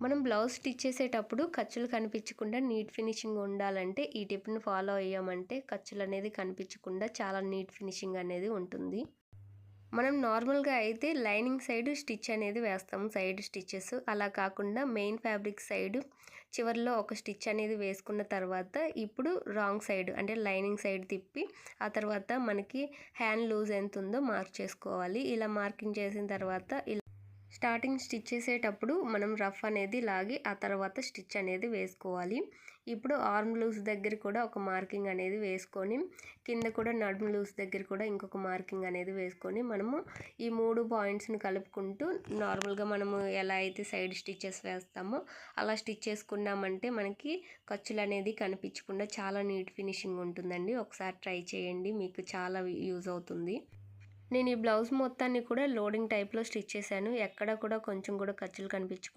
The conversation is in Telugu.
మనం బ్లౌజ్ స్టిచ్ చేసేటప్పుడు ఖర్చులు కనిపించకుండా నీట్ ఫినిషింగ్ ఉండాలంటే ఈ టిప్ని ఫాలో అయ్యామంటే ఖర్చులు అనేది కనిపించకుండా చాలా నీట్ ఫినిషింగ్ అనేది ఉంటుంది. మనం నార్మల్గా అయితే లైనింగ్ సైడ్ స్టిచ్ అనేది వేస్తాము, సైడ్ స్టిచెస్. అలా కాకుండా మెయిన్ ఫ్యాబ్రిక్ సైడ్ చివరిలో ఒక స్టిచ్ అనేది వేసుకున్న తర్వాత ఇప్పుడు రాంగ్ సైడ్ అంటే లైనింగ్ సైడ్ తిప్పి ఆ తర్వాత మనకి హ్యాండ్ లూజ్ ఎంత ఉందో మార్క్ చేసుకోవాలి. ఇలా మార్కింగ్ చేసిన తర్వాత స్టార్టింగ్ స్టిచ్ చేసేటప్పుడు మనం రఫ్ అనేది లాగి ఆ తర్వాత స్టిచ్ అనేది వేసుకోవాలి. ఇప్పుడు ఆర్మ్ లూజ్ దగ్గర కూడా ఒక మార్కింగ్ అనేది వేసుకొని కింద కూడా నడుము లూజ్ దగ్గర కూడా ఇంకొక మార్కింగ్ అనేది వేసుకొని మనము ఈ 3 పాయింట్స్ని కలుపుకుంటూ నార్మల్గా మనము ఎలా అయితే సైడ్ స్టిచెస్ వేస్తామో అలా స్టిచ్ చేసుకున్నామంటే మనకి ఖర్చులు అనేది కనిపించకుండా చాలా నీట్ ఫినిషింగ్ ఉంటుందండి. ఒకసారి ట్రై చేయండి, మీకు చాలా యూజ్ అవుతుంది. నేను ఈ బ్లౌజ్ మొత్తాన్ని కూడా లోడింగ్ టైప్లో స్టిచ్ చేశాను. ఎక్కడ కూడా కొంచెం కూడా ఖర్చులు కనిపించకుండా